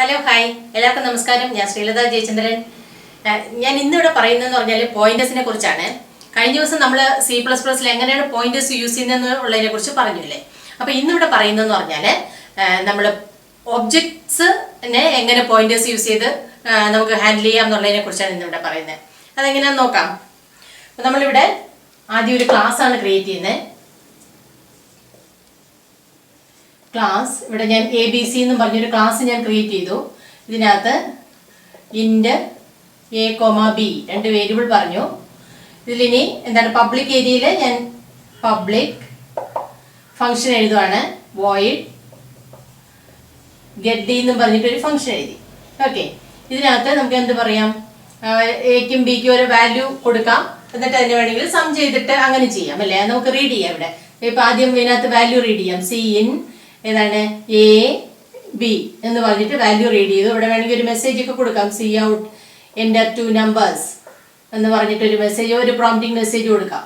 Hello hi എല്ലാവർക്കും നമസ്കാരം. ഞാൻ ശ്രീലത ജയചന്ദ്രൻ. ഞാൻ ഇന്നിവിടെ പറയുന്നതെന്ന് പറഞ്ഞാൽ പോയിന്റേഴ്സിനെ കുറിച്ചാണ്. കഴിഞ്ഞ ദിവസം നമ്മൾ C++ൽ എങ്ങനെയാണ് പോയിന്റേഴ്സ് യൂസ് ചെയ്യുന്നതെന്നുള്ളതിനെ കുറിച്ച് പറഞ്ഞില്ലേ. അപ്പോൾ ഇന്നിവിടെ പറയുന്നതെന്ന് പറഞ്ഞാൽ നമ്മൾ ഒബ്ജക്ട്സിനെ എങ്ങനെ പോയിന്റേഴ്സ് യൂസ് ചെയ്ത് നമുക്ക് ഹാൻഡിൽ ചെയ്യാം എന്നുള്ളതിനെ കുറിച്ചാണ് ഇന്നിവിടെ പറയുന്നത്. അതെങ്ങനെയാണെന്ന് നോക്കാം. അപ്പോൾ നമ്മളിവിടെ ആദ്യം ഒരു ക്ലാസ് ആണ് ക്രിയേറ്റ് ചെയ്യുന്നത്. ക്ലാസ് ഇവിടെ ഞാൻ ABC എന്നും പറഞ്ഞൊരു ക്ലാസ് ഞാൻ ക്രിയേറ്റ് ചെയ്തു. ഇതിനകത്ത് ഇൻറ്റ് A, B രണ്ട് വേരിയബിൾ പറഞ്ഞു. ഇതിലിനി എന്താണ് പബ്ലിക് ഏരിയയിൽ ഞാൻ പബ്ലിക് ഫംഗ്ഷൻ എഴുതുവാണ്. വോയിഡ് ഗെറ്റ് ഡി എന്നും പറഞ്ഞിട്ടൊരു ഫംഗ്ഷൻ എഴുതി. ഓക്കെ, ഇതിനകത്ത് നമുക്ക് എന്ത് പറയാം, എക്കും ബിക്കും ഒരു വാല്യൂ കൊടുക്കാം. എന്നിട്ട് അതിന് വേണമെങ്കിൽ സം ചെയ്തിട്ട് അങ്ങനെ ചെയ്യാം അല്ലേ. നമുക്ക് റീഡ് ചെയ്യാം. ഇവിടെ ഇപ്പം ആദ്യം ഇതിനകത്ത് വാല്യൂ റീഡ് ചെയ്യാം. സി ഇൻ ഏതാണ് എ ബി എന്ന് പറഞ്ഞിട്ട് വാല്യൂ റീഡ് ചെയ്തു. ഇവിടെ വേണമെങ്കിൽ ഒരു മെസ്സേജ് ഒക്കെ കൊടുക്കാം. സി ഔട്ട് എൻ്റർ 2 നമ്പേഴ്സ് എന്ന് പറഞ്ഞിട്ട് ഒരു മെസ്സേജ്, ഒരു പ്രോംപ്റ്റിംഗ് മെസ്സേജ് കൊടുക്കാം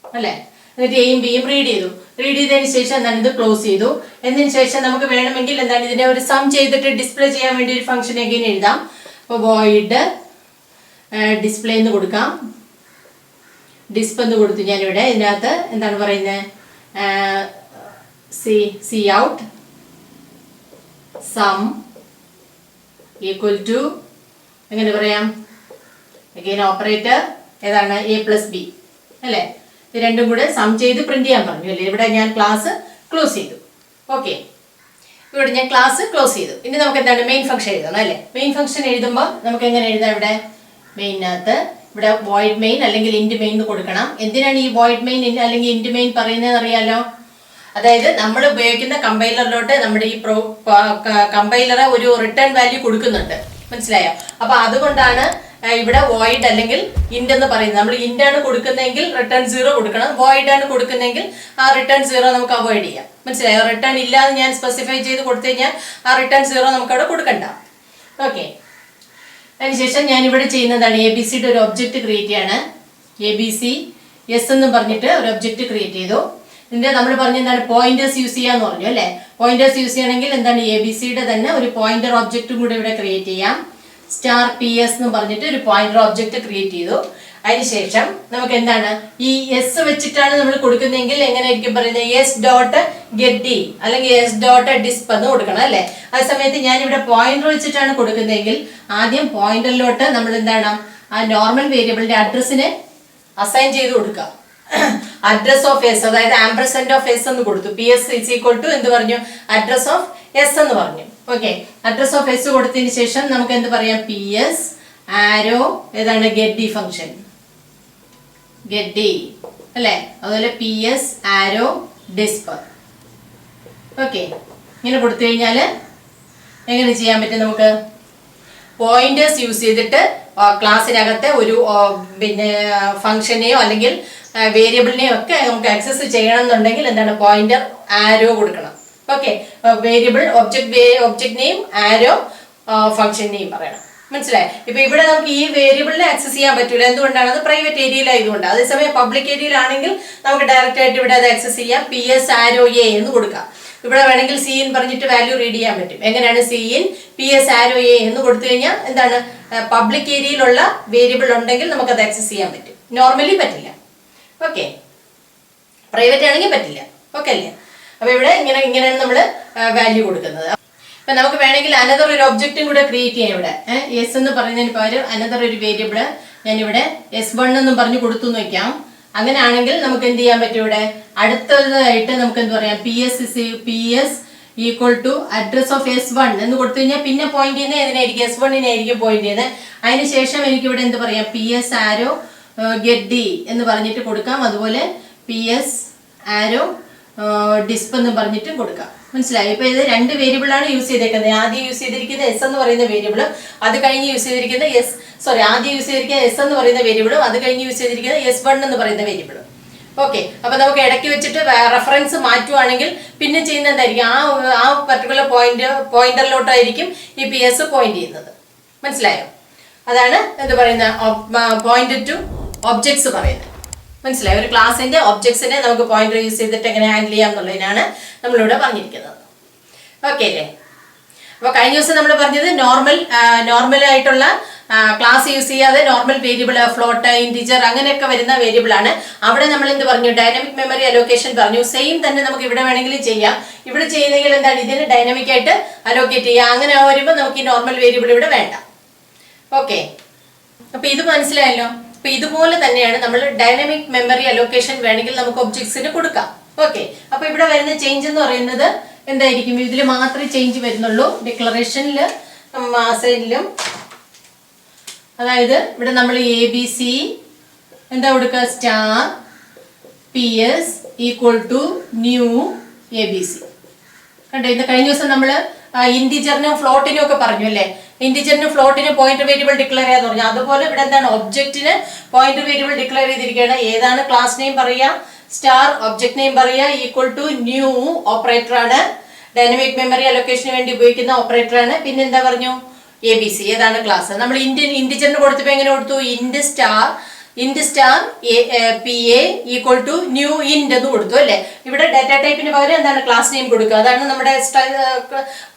അല്ലേ. എന്നിട്ട് എയും ബിയും റീഡ് ചെയ്തു. റീഡ് ചെയ്തതിന് ശേഷം എന്താണ് ഇത് ക്ലോസ് ചെയ്തു. എന്നതിന് ശേഷം നമുക്ക് വേണമെങ്കിൽ എന്താണ് ഇതിനെ ഒരു സം ചെയ്തിട്ട് ഡിസ്പ്ലേ ചെയ്യാൻ വേണ്ടി ഒരു ഫംഗ്ഷൻ എങ്ങനെ എഴുതാം. അപ്പോൾ വോയിഡ് ഡിസ്പ്ലേ എന്ന് കൊടുക്കാം. ഡിസ്പ് എന്ന് കൊടുത്തു ഞാനിവിടെ. ഇതിനകത്ത് എന്താണ് പറയുന്നത്, cout sum equal to എങ്ങനെ പറയാം, അഗൈൻ ഓപ്പറേറ്റർ ഏതാണ് A+B അല്ലേ. ഇത് രണ്ടും കൂടെ സം ചെയ്ത് പ്രിന്റ് ചെയ്യാൻ പറഞ്ഞു അല്ലേ. ഇവിടെ ഞാൻ ക്ലാസ് ക്ലോസ് ചെയ്തു. ഓക്കെ, ഇവിടെ ഞാൻ ക്ലാസ് ക്ലോസ് ചെയ്തു. ഇനി നമുക്ക് എന്താണ് മെയിൻ ഫംഗ്ഷൻ എഴുതണം അല്ലേ. മെയിൻ ഫംഗ്ഷൻ എഴുതുമ്പോൾ നമുക്ക് എങ്ങനെ എഴുതാം. ഇവിടെ മെയിനകത്ത് ഇവിടെ വോയിഡ് മെയിൻ അല്ലെങ്കിൽ ഇൻറ്റ് മെയിൻ എന്ന് കൊടുക്കണം. എന്തിനാണ് ഈ വോയിഡ് മെയിൻ അല്ലെങ്കിൽ ഇൻറ്റ് മെയിൻ പറയുന്നതെന്ന് അറിയാലോ. അതായത് നമ്മൾ ഉപയോഗിക്കുന്ന കമ്പൈലറിലോട്ട് നമ്മുടെ ഈ കമ്പൈലർ ഒരു റിട്ടേൺ വാല്യൂ കൊടുക്കുന്നുണ്ട്, മനസ്സിലായോ. അപ്പൊ അതുകൊണ്ടാണ് ഇവിടെ വോയിഡ് അല്ലെങ്കിൽ ഇൻറ്റ് എന്ന് പറയുന്നത്. നമ്മൾ ഇൻറ്റ് ആണ് കൊടുക്കുന്നതെങ്കിൽ റിട്ടേൺ 0 കൊടുക്കണം. വോയിഡ് ആണ് കൊടുക്കുന്നതെങ്കിൽ ആ റിട്ടേൺ 0 നമുക്ക് അവോയ്ഡ് ചെയ്യാം, മനസ്സിലായോ. റിട്ടേൺ ഇല്ലാതെ ഞാൻ സ്പെസിഫൈ ചെയ്ത് കൊടുത്തു കഴിഞ്ഞാൽ ആ റിട്ടേൺ 0 നമുക്ക് അവിടെ കൊടുക്കണ്ട. ഓക്കെ, അതിനുശേഷം ഞാൻ ഇവിടെ ചെയ്യുന്നതാണ് ABCയുടെ ഒരു ഒബ്ജക്റ്റ് ക്രിയേറ്റ് ചെയ്യാണ്. ABC എസ് എന്നും പറഞ്ഞിട്ട് ഒരു ഒബ്ജക്റ്റ് ക്രിയേറ്റ് ചെയ്തു. ഇതിന്റെ നമ്മൾ പറഞ്ഞ എന്താണ് പോയിന്റേഴ്സ് യൂസ് ചെയ്യാന്ന് പറഞ്ഞു അല്ലേ. പോയിന്റേഴ്സ് യൂസ് ചെയ്യണമെങ്കിൽ എന്താണ് ABCയുടെ തന്നെ ഒരു പോയിന്റർ ഒബ്ജക്റ്റും കൂടെ ഇവിടെ ക്രിയേറ്റ് ചെയ്യാം. *PS എന്ന് പറഞ്ഞിട്ട് ഒരു പോയിന്റർ ഒബ്ജക്റ്റ് ക്രിയേറ്റ് ചെയ്തു. അതിനുശേഷം നമുക്ക് എന്താണ് ഈ എസ് വെച്ചിട്ടാണ് നമ്മൾ കൊടുക്കുന്നതെങ്കിൽ എങ്ങനെയായിരിക്കും പറയുന്നത്, s.getD അല്ലെങ്കിൽ s.disp എന്ന് കൊടുക്കണം അല്ലേ. ആ സമയത്ത് ഞാൻ ഇവിടെ പോയിന്റർ വെച്ചിട്ടാണ് കൊടുക്കുന്നതെങ്കിൽ ആദ്യം പോയിന്ററിലോട്ട് നമ്മൾ എന്താണ് ആ നോർമൽ വേരിയബിളിന്റെ അഡ്രസ്സിനെ അസൈൻ ചെയ്ത് കൊടുക്കുക. അഡ്രസ് ഓഫ് എസ്, അതായത് ആംപർസെന്റ് ഓഫ് എസ് എന്ന് കൊടുത്തു. PS ഈസ് ഈക്വൽ ടു എന്ത് പറഞ്ഞു, അഡ്രസ് ഓഫ് എസ് എന്ന് പറഞ്ഞു. ഓക്കെ, അഡ്രസ് ഓഫ് എസ് കൊടുത്തതിന് ശേഷം നമുക്ക് എന്ത് പറയാം, PS ആരോ ഏതാണ് get D function, get D അല്ലേ. അതുപോലെ PS ആരോ ഡിസ്പ്. ഓക്കെ, ഇങ്ങനെ കൊടുത്തു കഴിഞ്ഞാൽ എങ്ങനെ ചെയ്യാൻ പറ്റും, നമുക്ക് പോയിന്റേഴ്സ് യൂസ് ചെയ്തിട്ട് ക്ലാസ്സിനകത്തെ ഒരു പിന്നെ ഫംഗ്ഷനെയോ അല്ലെങ്കിൽ വേരിയബിളിനെയോ ഒക്കെ നമുക്ക് ആക്സസ് ചെയ്യണം എന്നുണ്ടെങ്കിൽ എന്താണ് പോയിന്റർ ആരോ കൊടുക്കണം. ഓക്കെ, വേരിയബിൾ ഒബ്ജക്ട് നെയിം ആരോ ഫംഗ്ഷൻ നെയിം പറയണം, മനസ്സിലായി. ഇപ്പൊ ഇവിടെ നമുക്ക് ഈ വേരിയബിളിനെ ആക്സസ് ചെയ്യാൻ പറ്റൂല. എന്തുകൊണ്ടാണ്, അത് പ്രൈവറ്റ് ഏരിയയിലായതുകൊണ്ട്. അതേസമയം പബ്ലിക് ഏരിയയിലാണെങ്കിൽ നമുക്ക് ഡയറക്റ്റ് ആയിട്ട് ഇവിടെ അത് ആക്സസ് ചെയ്യാം. PS ആരോ A എന്ന് കൊടുക്കാം. ഇവിടെ വേണമെങ്കിൽ C in പറഞ്ഞിട്ട് വാല്യൂ റീഡ് ചെയ്യാൻ പറ്റും. എങ്ങനെയാണ്, C in PS arrow A എന്ന് കൊടുത്തു കഴിഞ്ഞാൽ എന്താണ് പബ്ലിക് ഏരിയയിലുള്ള വേരിയബിൾ ഉണ്ടെങ്കിൽ നമുക്ക് അത് ആക്സസ് ചെയ്യാൻ പറ്റും. നോർമലി പറ്റില്ല. ഓക്കെ, പ്രൈവറ്റ് ആണെങ്കിൽ പറ്റില്ല. ഓക്കെ അല്ലേ. അപ്പൊ ഇവിടെ ഇങ്ങനെയാണ് നമ്മൾ വാല്യൂ കൊടുക്കുന്നത്. അപ്പൊ നമുക്ക് വേണമെങ്കിൽ അനദർ ഒരു ഒബ്ജക്റ്റും കൂടെ ക്രിയേറ്റ് ചെയ്യാം. ഇവിടെ S എന്ന് പറയുന്നതിന് പകരം അനദർ ഒരു വേരിയബിള് ഞാനിവിടെ S1 എന്നും പറഞ്ഞു കൊടുത്തു എന്ന് വയ്ക്കാം. അങ്ങനെയാണെങ്കിൽ നമുക്ക് എന്ത് ചെയ്യാൻ പറ്റും, ഇവിടെ അടുത്തതായിട്ട് നമുക്ക് എന്ത് പറയാം, PS equal to address of S1 എന്ന് കൊടുത്തു കഴിഞ്ഞാൽ പിന്നെ പോയിന്റ് ചെയ്യുന്നത് ഏതിനായിരിക്കും, S1 ആയിരിക്കും പോയിന്റ് ചെയ്യുന്നത്. അതിനുശേഷം എനിക്ക് ഇവിടെ എന്ത് പറയാം, PS ആരോ ഗെറ്റ് ഡി എന്ന് പറഞ്ഞിട്ട് കൊടുക്കാം. അതുപോലെ PS ആരോ ഡിസ്പ് എന്ന് പറഞ്ഞിട്ടും കൊടുക്കാം, മനസ്സിലായി. ഇപ്പൊ ഇത് രണ്ട് വേരിയബിളാണ് യൂസ് ചെയ്തേക്കുന്നത്. ആദ്യം യൂസ് ചെയ്തിരിക്കുന്ന S എന്ന് പറയുന്ന വേരിയബിളും അത് കഴിഞ്ഞ് യൂസ് ചെയ്തിരിക്കുന്ന ആദ്യം യൂസ് ചെയ്തിരിക്കുന്ന S എന്ന് പറയുന്ന വേരിയബിളും അത് കഴിഞ്ഞ് യൂസ് ചെയ്തിരിക്കുന്ന S1 എന്ന് പറയുന്ന വേരിയബിളും. ഓക്കെ, അപ്പൊ നമുക്ക് ഇടയ്ക്ക് വെച്ചിട്ട് റെഫറൻസ് മാറ്റുവാണെങ്കിൽ പിന്നെ ചെയ്യുന്ന എന്തായിരിക്കും, ആ പർട്ടിക്കുലർ പോയിന്ററിലോട്ടായിരിക്കും ഈ PS പോയിന്റ് ചെയ്യുന്നത്, മനസ്സിലായോ. അതാണ് എന്ത് പറയുന്ന പോയിന്റ് ടു ഒബ്ജക്ട്സ് പറയുന്നത്, മനസ്സിലായി. ഒരു ക്ലാസിന്റെ ഒബ്ജക്ട്സിനെ നമുക്ക് പോയിന്റർ യൂസ് ചെയ്തിട്ട് എങ്ങനെ ഹാൻഡിൽ ചെയ്യാം എന്നുള്ളതിനാണ് നമ്മളിവിടെ പറഞ്ഞിരിക്കുന്നത്. ഓക്കെ അല്ലേ. അപ്പോൾ കഴിഞ്ഞ ദിവസം നമ്മൾ പറഞ്ഞത് നോർമൽ ആയിട്ടുള്ള ക്ലാസ് യൂസ് ചെയ്യാതെ നോർമൽ വേരിയബിൾ, ഫ്ലോട്ട്, ഇൻറ്റിജർ അങ്ങനെയൊക്കെ വരുന്ന വേരിയബിൾ ആണ്. അവിടെ നമ്മൾ എന്ത് പറഞ്ഞു? ഡൈനാമിക് മെമ്മറി അലോക്കേഷൻ പറഞ്ഞു. സെയിം തന്നെ നമുക്ക് ഇവിടെ വേണമെങ്കിലും ചെയ്യാം. ഇവിടെ ചെയ്യുന്നെങ്കിൽ എന്താണ്? ഇതിന് ഡൈനാമിക് ആയിട്ട് അലോക്കേറ്റ് ചെയ്യാം. അങ്ങനെ വരുമ്പോൾ നമുക്ക് ഈ നോർമൽ വേരിയബിൾ ഇവിടെ വേണ്ട. ഓക്കെ, അപ്പൊ ഇത് മനസ്സിലായല്ലോ. അപ്പൊ ഇതുപോലെ തന്നെയാണ് നമ്മൾ ഡൈനാമിക് മെമ്മറി അലോക്കേഷൻ വേണമെങ്കിൽ നമുക്ക് ഒബ്ജക്ട്സിന് കൊടുക്കാം. ഓക്കെ, അപ്പൊ ഇവിടെ വരുന്ന ചേഞ്ച് എന്ന് പറയുന്നത് എന്തായിരിക്കും? ഇതിൽ മാത്രമേ ചേഞ്ച് വരുന്നുള്ളൂ. ഡിക്ലറേഷനിലും അസൈനിലും, അതായത് ഇവിടെ നമ്മൾ ABC എന്താ കൊടുക്കുക? Star PS equal to new ABC. കണ്ടോ, ഇത് കഴിഞ്ഞ ദിവസം നമ്മൾ ഇൻറ്റിജറിനും ഫ്ലോട്ടിനും ഒക്കെ പറഞ്ഞു അല്ലേ? ഇൻറ്റിജറിനും ഫ്ലോട്ടിനും പോയിന്റ് വേരിയബിൾ ഡിക്ലെയർ ചെയ്യാന്ന് പറഞ്ഞു. അതുപോലെ ഇവിടെ എന്താണ്? ഒബ്ജക്റ്റിന് പോയിന്റ് വേരിയബിൾ ഡിക്ലെയർ ചെയ്തിരിക്കുകയാണ്. ഏതാണ്? ക്ലാസ് നെയിം പറയുക, സ്റ്റാർ ഒബ്ജക്ട് നെയിം പറയുക, ഈക്വൽ ടു ന്യൂ ഓപ്പറേറ്റർ ആണ്. ഡൈനാമിക് മെമ്മറി അലൊക്കേഷന് വേണ്ടി ഉപയോഗിക്കുന്ന ഓപ്പറേറ്റർ ആണ്. പിന്നെ എന്താ പറഞ്ഞു? ABC. ഏതാണ്? ക്ലാസ്. നമ്മൾ ഇൻറ്റിജറിന് കൊടുത്തപ്പോൾ എങ്ങനെ കൊടുത്തു? Int star PA equal to new int എന്ന് കൊടുത്തു അല്ലേ? ഇവിടെ ഡാറ്റ ടൈപ്പിന് പകരം എന്താണ്? ക്ലാസ് നെയിം കൊടുക്കുക. അതാണ് നമ്മുടെ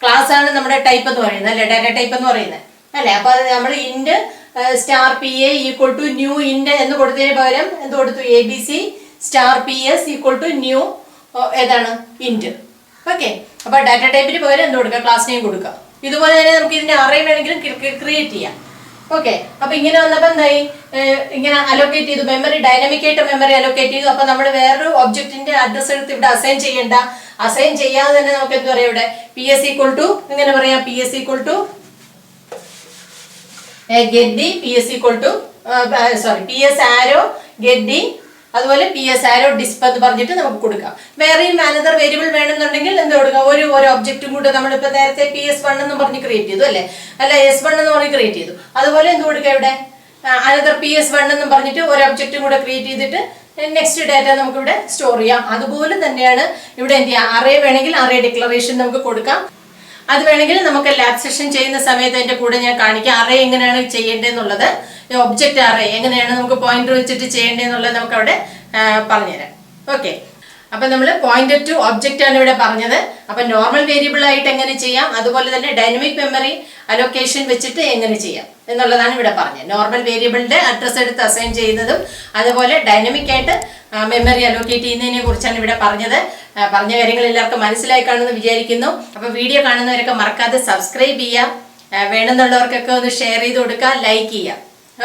ക്ലാസ് ആണ് നമ്മുടെ ടൈപ്പ് എന്ന് പറയുന്നത് അല്ലേ? ഡാറ്റ ടൈപ്പ് എന്ന് പറയുന്നത് അല്ലേ? അപ്പൊ നമ്മൾ int star PA equal to new int എന്ന് കൊടുത്തതിന് പകരം എന്ത് കൊടുത്തു? ABC star PS equal to new ഏതാണ്? ഇൻറ്റ്. ഓക്കെ, അപ്പൊ ഡാറ്റ ടൈപ്പിന് പകരം എന്ത് കൊടുക്കുക? ക്ലാസ് നെയിം കൊടുക്കുക. ഇതുപോലെ തന്നെ നമുക്ക് ഇതിന്റെ അറേ വേണമെങ്കിലും ക്രിയേറ്റ് ചെയ്യാം. ഓക്കെ, അപ്പൊ ഇങ്ങനെ വന്നപ്പോ എന്തായി? ഇങ്ങനെ അലോക്കേറ്റ് ചെയ്തു, മെമ്മറി ഡൈനാമിക് ആയിട്ട് മെമ്മറി അലോക്കേറ്റ് ചെയ്തു. അപ്പൊ നമ്മൾ വേറൊരു ഒബ്ജക്റ്റിന്റെ അഡ്രസ് എടുത്ത് ഇവിടെ അസൈൻ ചെയ്യണ്ട. അസൈൻ ചെയ്യാതെ തന്നെ നമുക്ക് എന്താ പറയാ? ഇവിടെ PS ഈക്വൽ ടു ഇങ്ങനെ പറയാം, PS equal to get d, PS equal to PS arrow get d, അതുപോലെ PS ആരോ ഡിസ്പ് എന്ന് പറഞ്ഞിട്ട് നമുക്ക് കൊടുക്കാം. വേറെയും അനദർ വേരിയബിൾ വേണമെന്നുണ്ടെങ്കിൽ എന്ത് കൊടുക്കാം? ഒരു ഒബ്ജക്റ്റും കൂടെ നമ്മളിപ്പോ നേരത്തെ PS1 എന്ന് പറഞ്ഞ് ക്രിയേറ്റ് ചെയ്തു അല്ലെ? അല്ല, S1 എന്ന് പറഞ്ഞ് ക്രിയേറ്റ് ചെയ്തു. അതുപോലെ എന്ത് കൊടുക്കാം? ഇവിടെ അനദർ PS1 എന്ന് പറഞ്ഞിട്ട് ഒരു ഒബ്ജക്റ്റും കൂടെ ക്രിയേറ്റ് ചെയ്തിട്ട് നെക്സ്റ്റ് ഡാറ്റ നമുക്ക് ഇവിടെ സ്റ്റോർ ചെയ്യാം. അതുപോലെ തന്നെയാണ് ഇവിടെ എന്ത് ചെയ്യാം? അറേ വേണമെങ്കിൽ അറേ ഡിക്ലറേഷൻ നമുക്ക് കൊടുക്കാം. അത് വേണമെങ്കിൽ നമുക്ക് ലാബ് സെഷൻ ചെയ്യുന്ന സമയത്ത് അതിന്റെ കൂടെ ഞാൻ കാണിക്കാം അറേ എങ്ങനെയാണ് ചെയ്യേണ്ടതെന്നുള്ളത്. ഒബ്ജക്റ്റ് അറേ എങ്ങനെയാണ് നമുക്ക് പോയിന്റർ വെച്ചിട്ട് ചെയ്യേണ്ടതെന്നുള്ളത് നമുക്ക് അവിടെ പറഞ്ഞുതരാം. ഓക്കെ, അപ്പൊ നമ്മൾ പോയിന്റർ ടു ഒബ്ജക്റ്റ് ആണ് ഇവിടെ പറഞ്ഞത്. അപ്പൊ നോർമൽ വേരിയബിൾ ആയിട്ട് എങ്ങനെ ചെയ്യാം, അതുപോലെ തന്നെ ഡൈനാമിക് മെമ്മറി അലൊക്കേഷൻ വെച്ചിട്ട് എങ്ങനെ ചെയ്യാം എന്നുള്ളതാണ് ഇവിടെ പറഞ്ഞത്. നോർമൽ വേരിയബിളിന്റെ അഡ്രസ് എടുത്ത് അസൈൻ ചെയ്യുന്നതും അതുപോലെ ഡൈനാമിക് ആയിട്ട് മെമ്മറി അലോക്കേറ്റ് ചെയ്യുന്നതിനെ കുറിച്ചാണ് ഇവിടെ പറഞ്ഞത്. പറഞ്ഞ കാര്യങ്ങൾ എല്ലാവർക്കും മനസ്സിലായി കാണുമെന്ന് വിചാരിക്കുന്നു. അപ്പൊ വീഡിയോ കാണുന്നവരൊക്കെ മറക്കാതെ സബ്സ്ക്രൈബ് ചെയ്യുക, വേണമെന്നുള്ളവർക്കൊക്കെ ഒന്ന് ഷെയർ ചെയ്ത് കൊടുക്കുക, ലൈക്ക് ചെയ്യുക.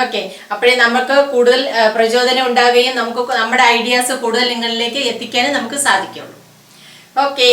ഓക്കെ, അപ്പോഴേ നമുക്ക് കൂടുതൽ പ്രചോദനം ഉണ്ടാവുകയും നമുക്ക് നമ്മുടെ ഐഡിയാസ് കൂടുതൽ നിങ്ങളിലേക്ക് എത്തിക്കാനും നമുക്ക് സാധിക്കുള്ളൂ. ഓക്കെ.